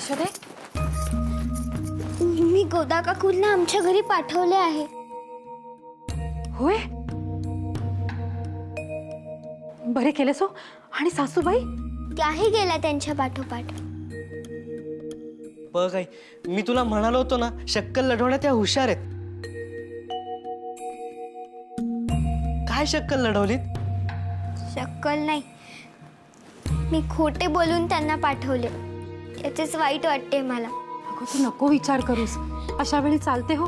यशोदे, मी गोदा काकूंना आमच्या घरी पाठवले आहे. होय? बरे केलेस हो. आणि सासूबाई? त्याही गेल्या त्यांच्या पाठोपाठ. बघ आई, मी तुला म्हणालो होतो ना, शक्कल लढवण्यात त्या हुशार आहेत. काय शक्कल लढवलीत? शक्कल नाही, मी खोटे बोलून त्यांना पाठवले. त्याचेच वाईट वाटते मला. अगं तू नको विचार करूस, अशा वेळी चालते हो.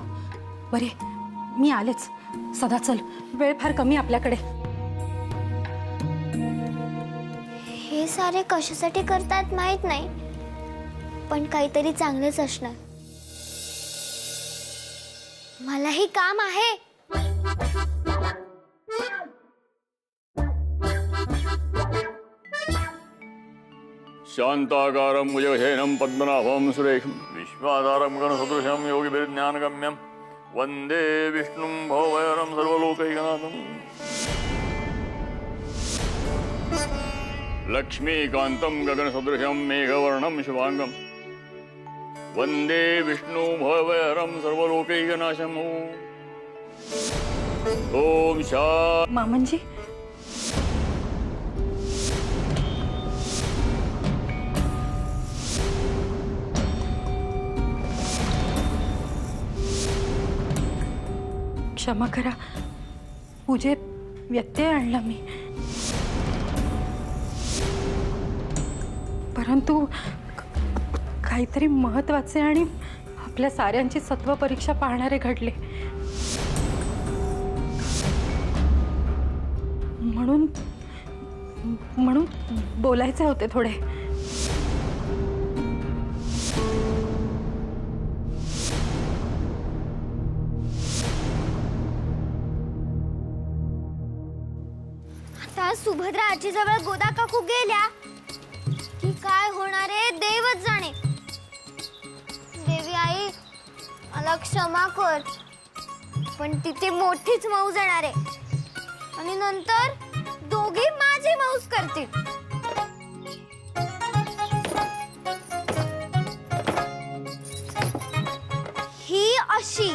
बरे, मी आलेच. सदा चल, वेळ फार कमी आपल्याकडे. हे सारे कशासाठी करतात माहित नाही, पण काहीतरी चांगलेच असणार. मलाही काम आहे. शांताकारं भुजगशयनं पद्मनाभं सुरेशं विश्वाधारं गणसदृशं योगिभिर्ज्ञानगम्यं वन्दे विष्णुं भवभयहरं सर्वलोकैकनाथं लक्ष्मीकान्तं गगनसदृशं मेघवर्णं शुभांगं वन्दे विष्णुं भवभयहरं सर्वलोकैकनाशं ओम शांति. मामनजी, क्षमा करा, पूजेत व्यत्यय आणला मी. परंतु काहीतरी महत्त्वाचे आणि आपल्या साऱ्यांची सत्व परीक्षा पाहणारे घडले. म्हणून बोलायचे होते थोडे. आता सुभद्रा आजीजवळ गोदा काकू गेल्या की काय होणार आहे देवच जाणे. देवी आई, मला क्षमा कर, पण तिथे मोठीच मौज येणार आहे आणि नंतर दोघी माझी मौज करतील. ही अशी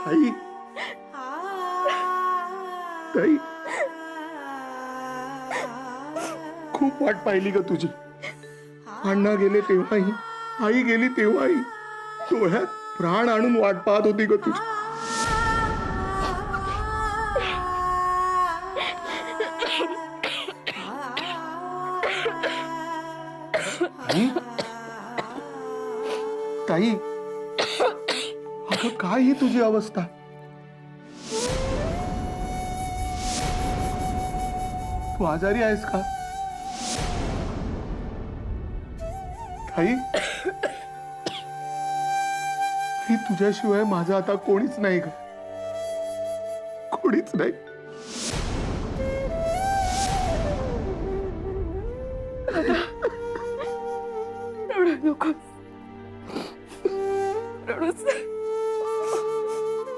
ताई ताई खूप वाट पाहिली ग तुझी. अण्णा गेले तेव्हाही, आई गेली तेव्हाही डोळ्यात प्राण आणून वाट पाहत होती ग तुझी. ताई, अगं काय ही तुझी अवस्था? तू आजारी आहेस का ताई? ही तुझ्याशिवाय माझा आता कोणीच नाही ग, कोणीच नाही.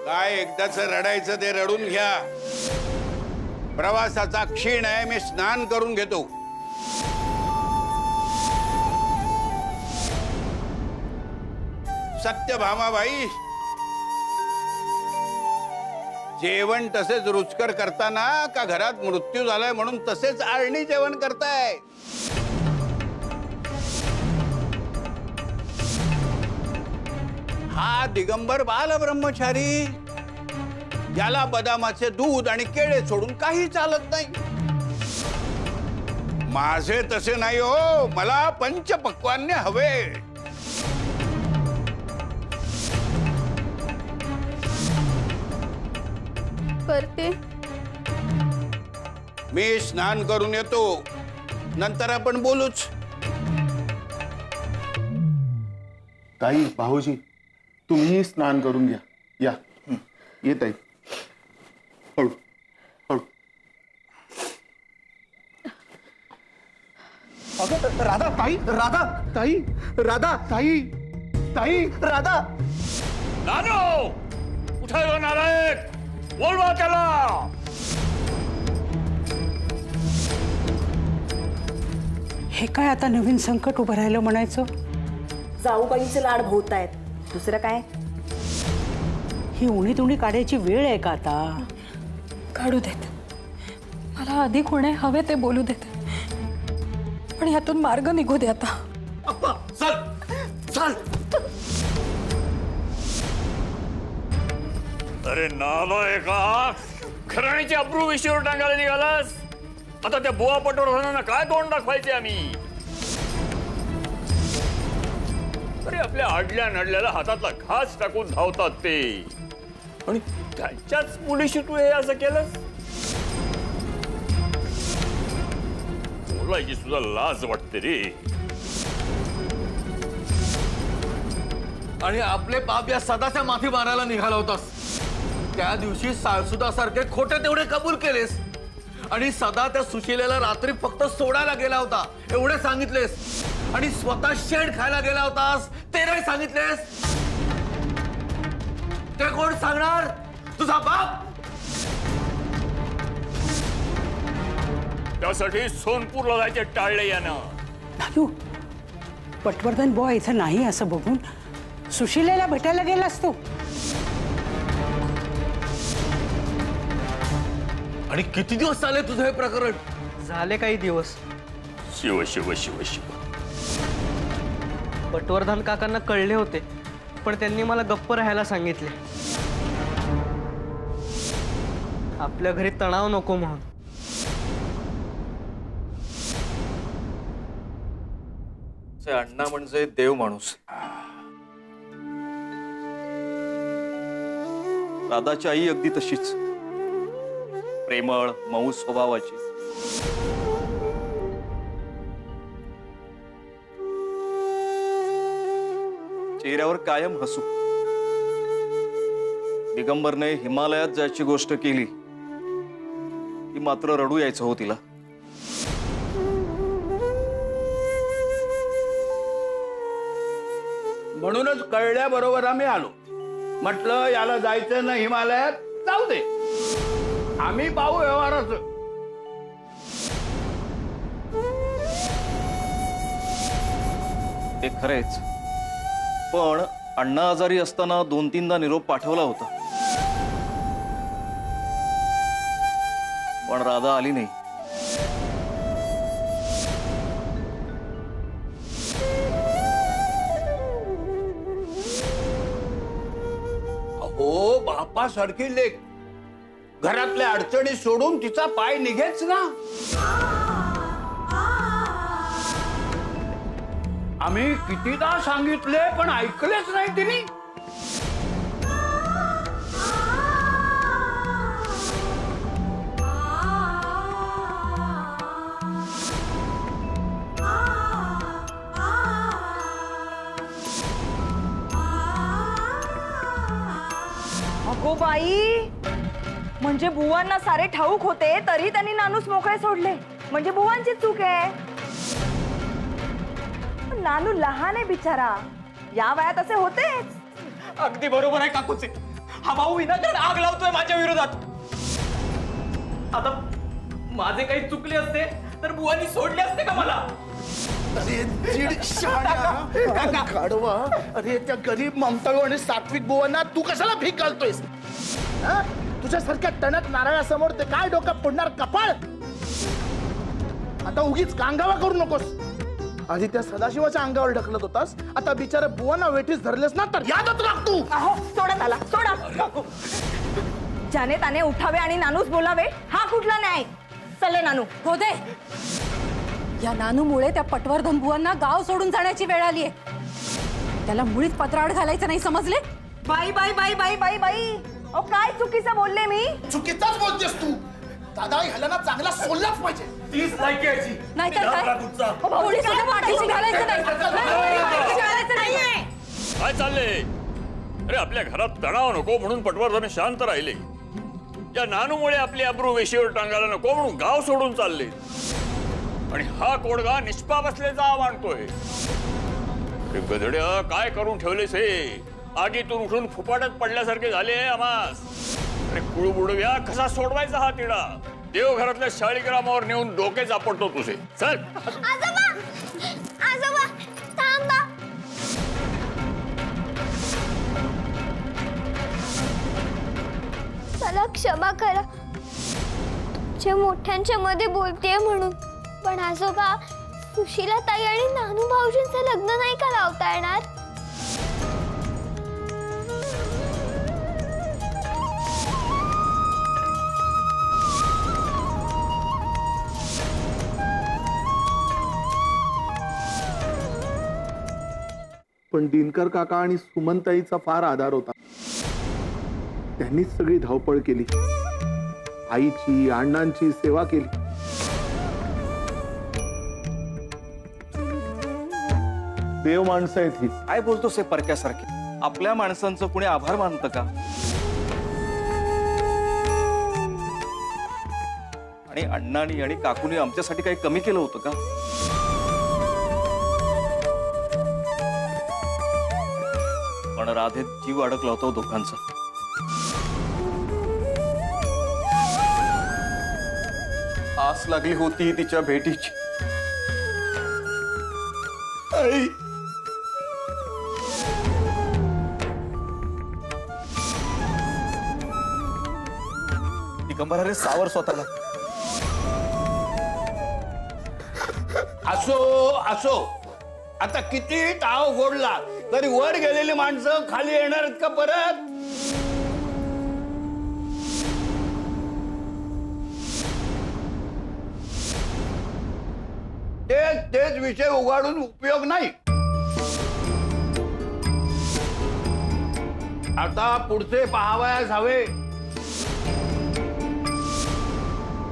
काय एकदाच रडायचं ते रडून घ्या. प्रवासाचा क्षीण आहे, मी स्नान करून घेतो. सत्यभामाबाई, जेवण तसेच रुचकर करताना का घरात मृत्यू झालाय म्हणून तसेच आळणी जेवण करताय? हा दिगंबर बाल ब्रह्मचारी, याला बदामाचे दूध आणि केळे सोडून काही चालत नाही. माझे तसे नाही हो, मला पंचपक्वान्य हवे. करते. मी स्नान करून येतो, नंतर आपण बोलूच. ताई, भाऊजी, तुम्ही स्नान करून घ्या. या, ये ताई. हळू हळू. अगं राधा, ताई, राधा, ताई, राधा, ताई, ताई, राधा. नानो, कुठे आहे नालायक? बोलवा त्याला. हे काय आता नवीन संकट उभं राहिलं म्हणायचं? जाऊबाईंचे लाड भोवत आहेत, दुसरं काय? ही उणी तुणी काढायची वेळ आहे का आता? काढू देत, मला अधिक होणे हवे ते बोलू देत, पण यातून मार्ग निघू दे आता. चल चल. अरे नालायका, घराणीची अब्रू विषयावर टांगायला निघालास. आता त्या बुवा पटवर्धनांना काय तोंड दाखवायचे आम्ही? अरे आपल्या आडल्या नडल्याला हातातला घास टाकून धावतात ते, आणि त्यांच्याच मुलीशी तू हे असं केलंस? बोलायची सुद्धा लाज वाटते रे. आणि आपले पाप या सदाच्या माथी मारायला निघाला होतास. त्या दिवशी सारखे खोटे तेवढे कबूल केलेस, आणि सदा त्या सुशीलेला रात्री फक्त सोडायला गेला होता एवढे सांगितलेस, आणि स्वतः शेण खायला गेला होतास ते नाही सांगितलेस. ते कोण सांगणार? तुझा बाप. त्यासाठी सोनपूरला जायचे टाळले यानं. नानू, पटवर्धन बुवा इथं नाही असं बघून सुशीलेला भेटायला गेलास तू? आणि किती दिवस चालले तुझं हे प्रकरण? झाले काही दिवस. शिव शिव शिव शिव. पटवर्धन काकांना कळले होते, पण त्यांनी मला गप्प राहायला सांगितले, आपल्या घरी तणाव नको म्हणून. अण्णा म्हणजे देव माणूस. राधाची आई अगदी तशीच, प्रेमळ मऊ स्वभावाची. चेहऱ्यावर कायम हसू. दिगंबरने हिमालयात जायची गोष्ट केली ती मात्र रडू यायचं हो तिला. म्हणूनच कळल्याबरोबर आम्ही आलो. म्हटलं याला जायचं ना हिमालयात, जाऊ दे, आम्ही पाहू व्यवहाराचं. ते खरेच, पण अण्णा आजारी असताना 2-3दा निरोप पाठवला होता, पण राधा आली नाही. बाप्पासारखी लेक घरातल्या अडचणी सोडून तिचा पाय निघेच ना. आम्ही कितीदा सांगितले पण ऐकलेच नाही तिने. अगो बाई, म्हणजे बुवांना सारे ठाऊक होते तरी त्यांनी नानूस मोकळे सोडले. म्हणजे बुवांची चूक आहे. पण नानू लहान आहे बिचारा, या वयात असे होतेच. अगदी बरोबर आहे काकूचे. हा भाऊ विनाकारण आग लावतोय माझ्या विरोधात. आता माझे काही चुकले असते तर बुवांनी सोडले असते का मला? अरे दीड शहाण्या गाढवा. अरे त्या गरीब ममताळू आणि सात्विक बुवांना तू कशाला भीक घालतोयस? हा? तुझ्यासारख्या टणक नारळासमोर ते काय डोकं फोडणार कपाळ. आता उगीच कांगावा करू नकोस. आधी त्या सदाशिवाच्या अंगावर ढकलत होतास, आता बिचारा बुवांना वेठीस धरलेस ना तर यादच राख तू. अहो सोडा त्याला, सोडा. ज्याने त्याने उठावे आणि नानूस बोलावे हा कुठला न्याय? चले नानू. हो दे. या नानूमुळे त्या पटवर्धन बुवांना गाव सोडून जाण्याची वेळ आली आहे. त्याला मुळीच पत्राआड घालायचं नाही, समजले? बाई बाई बाई बाई बाई बाई, अहो काय चुकीचं बोलले मी? चुकीचाच बोलतेस तू. दादा ह्याला ना चांगला सोडलाच पाहिजे. तीच लायकी यायची. नाहीतर काय? मुळीच त्याला पाठीशी घालायचं नाही. पाठीशी घालायचं नाहीये. काय चाललंय? अरे आपल्या घरात तणाव नको म्हणून पटवर्धन शांत राहिले. या नानूमुळे आपली अब्रू वेशीवर टांगायला नको म्हणून गाव सोडून चालले. आणि हा कोडगा निष्पाप असल्याचा मानतोय. गधड्या काय करून ठेवलेस हे? आगीतून उठून फुपाट्यात पडल्यासारखे झाले आम्हास. अरे कुळबुडव्या कसा सोडवायचा हा तिडा? देवघरातल्या शाळीग्रामावर नेऊन डोके चापडतो तुझे. चल. आजोबा, आजोबा थांबा. चला क्षमा करा, तुमच्या मोठ्यांच्या मध्ये बोलतेय म्हणून. पण आजोबा, सुशीला ताई आणि नानू भाऊजींचं लग्न नाही का लावता येणार? पण दिनकर काका आणि सुमनताईचा फार आधार होता. त्यांनीच सगळी धावपळ केली. आईची अण्णांची सेवा केली. देव माणसं आहेत ही. काय बोलतो से परक्यासारखे? आपल्या माणसांचं कुणी आभार मानतं का? आणि अण्णांनी आणि काकूनी आमच्यासाठी काही कमी केलं होतं का? पण राधेत जीव अडकला होता दोघांचा. आस लागली होती तिच्या भेटीची. आई, दिगंबरा रे सावर स्वतःला. असो असो, आता किती टाव गोडला तरी वर गेलेली माणसं खाली येणार आहेत का परत? तेच विषय उघडून उपयोग नाही. आता पुढचे पाहावयास हवे.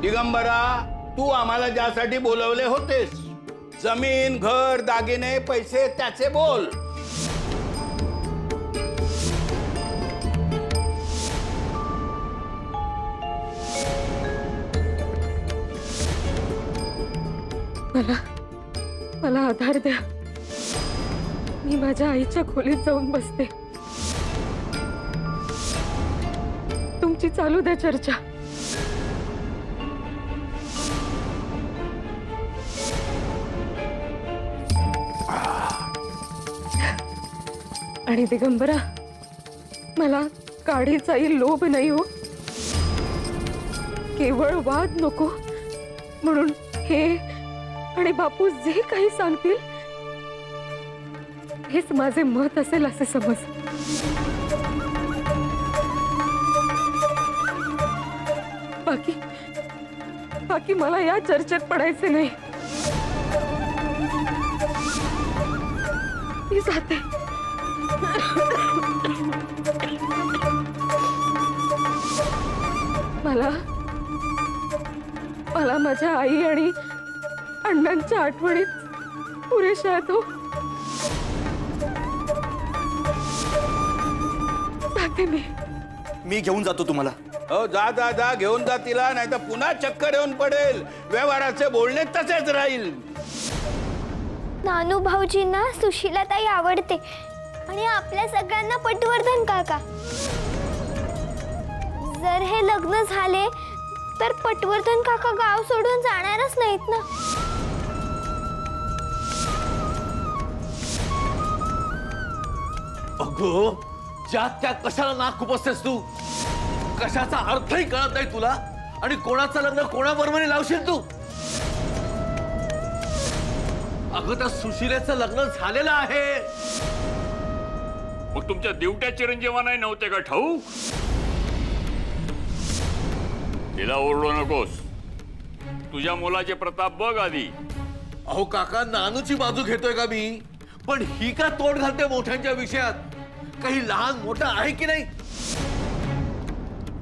दिगंबरा, तू आम्हाला ज्यासाठी बोलवले होतेस, जमीन घर दागिने पैसे त्याचे बोल. मला आधार द्या. मी माझ्या आईच्या खोलीत जाऊन बसते. तुमची चालू द्या चर्चा. आणि दिगंबरा, मला काढीचाही लोभ नाही हो. केवळ वाद नको म्हणून हे आणि बापू जे काही सांगतील हेच माझे मत असेल असे समज. बाकी मला या चर्चेत पडायचे नाही. मी जाते. मला माझ्या आई आणि अण्णांच्या आठवणीत पुरेशा आहेत हो. जाते मी घेऊन जातो तुम्हाला. हो जा जा जा, घेऊन जा तिला, नाही तर पुन्हा चक्कर येऊन पडेल. व्यवहाराचे बोलणे तसेच राहील. नानू भाऊजींना सुशीलाताई आवडते आणि आपल्या सगळ्यांना पटवर्धन काका. जर हे लग्न झाले तर पटवर्धन काका गाव सोडून जाणारच नाहीत ना. अगो, ज्यात त्यात कशाला नाक खुपसतेस तू? कशाचा अर्थही कळत नाही तुला, आणि कोणाचं लग्न कोणाबरोबर लावशील तू? अगं, त्या सुशिलेचं लग्न झालेलं आहे. मग तुमच्या दिवट्या चिरंजीवानाही नव्हते का ठाऊक? तिला ओरडू नकोस. तुझ्या मुलाचे प्रताप बघ आधी. अहो काका, नानूची बाजू घेतोय का मी? पण ही का तोड घालते मोठ्यांच्या विषयात? काही लहान मोठं आहे की नाही?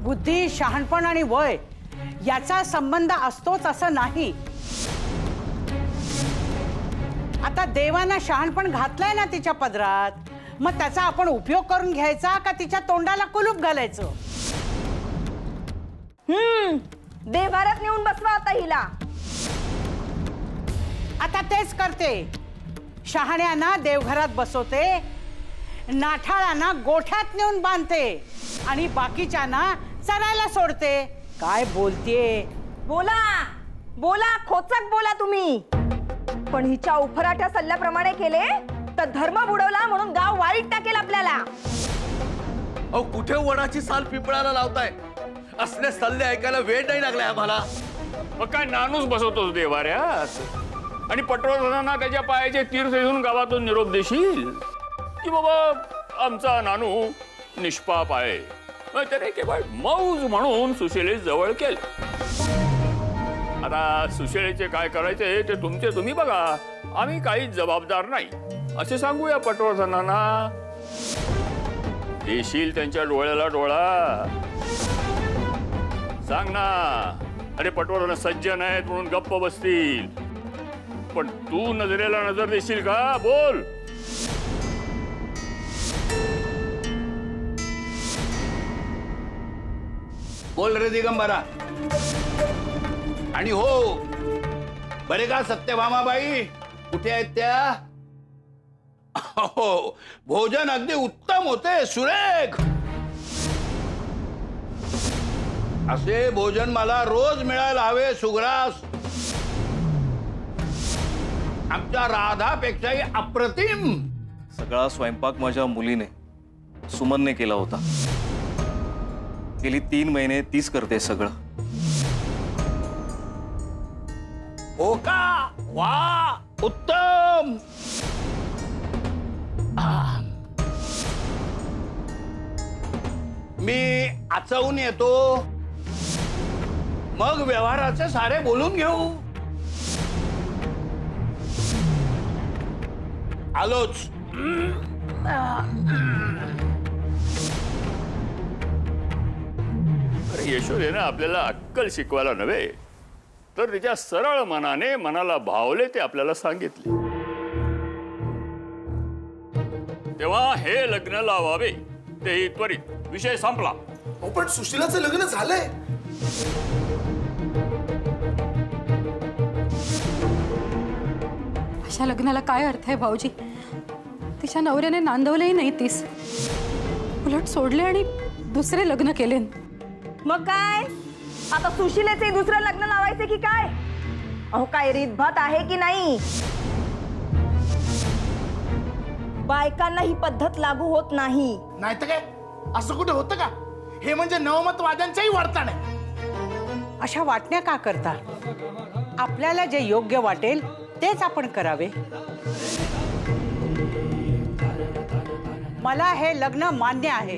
बुद्धी, शहाणपण आणि वय याचा संबंध असतोच असं नाही. आता देवानं शहाणपण घातलंय ना तिच्या पदरात, मग त्याचा आपण उपयोग करून घ्यायचा का तिच्या तोंडाला कुलूप घालायचं? देवारात नेऊन बसवा आता हिला. आता तेच करते. शहाण्यांना देवघरात बसवते, नाठाळांना गोठ्यात नेऊन बांधते आणि बाकीच्यांना चरायला सोडते. काय बोलतेय? बोला बोला, खोचक बोला तुम्ही. पण हिच्या उफराट्या सल्ल्याप्रमाणे केले तर धर्म बुडवला म्हणून गाव वाईट टाकेल आपल्याला. अहो, कुठे वडाची साल पिंपळाला लावताय? असले सल्ले ऐकायला वेळ नाही लागलाय आम्हाला. मग काय नानूच बसवतोस देवाऱ्यात, आणि पटवर्धनांना त्याच्या पायाचे तीर्थ घेऊन गावातून निरोप देशील की बाबा आमचा नानू निष्पाप आहे. त्याने केवळ मौज म्हणून सुशिले जवळ केले. आता सुशिलेचे काय करायचे ते तुमचे तुम्ही बघा, आम्ही काही जबाबदार नाही असे सांगूया पटवर्धनांना. देशील त्यांच्या डोळ्याला डोळा. सांग ना. अरे पटवर्धन सज्जन आहेत म्हणून गप्प बसतील, पण तू नजरेला नजर देशील का? बोल. बोल रे दिगंबरा. आणि हो, बरे का सत्यभामाबाई? कुठे आहेत त्या? हो, भोजन अगदी उत्तम होते, सुरेख. असे भोजन मला रोज मिळायला हवे सुग्रास. आमच्या राधापेक्षाही अप्रतिम. सगळा स्वयंपाक माझ्या मुलीने सुमनने केला होता. गेली 3 महिने तीच करते सगळं. हो का? वा, उत्तम. मी आचवून येतो, मग व्यवहाराचे सारे बोलून घेऊ. आलोच. अरे यशोदेनं आपल्याला अक्कल शिकवायला नव्हे, तर तिच्या सरळ मनाने मनाला भावले ते आपल्याला सांगितले. तेव्हा हे लग्न लावावे तेही त्वरित. विषय संपला. पण सुशीलाचं लग्न झालंय. अशा लग्नाला काय अर्थ आहे भाऊजी? तिच्या नवऱ्याने नांदवलेही नाही तीस, उलट सोडले आणि दुसरे लग्न केले. मग काय आता सुशिलेचे दुसरं लग्न लावायचे की काय? अहो, काय रीतभात आहे की नाही? बायकांना ही पद्धत लागू होत नाही. नाही तर काय, असं कुठे होतं का? हे म्हणजे नवमतवाद्यांच्याही वर्तन आहे. अशा वाटण्या का करता? आपल्याला जे योग्य वाटेल तेच आपण करावे. मला हे लग्न मान्य आहे.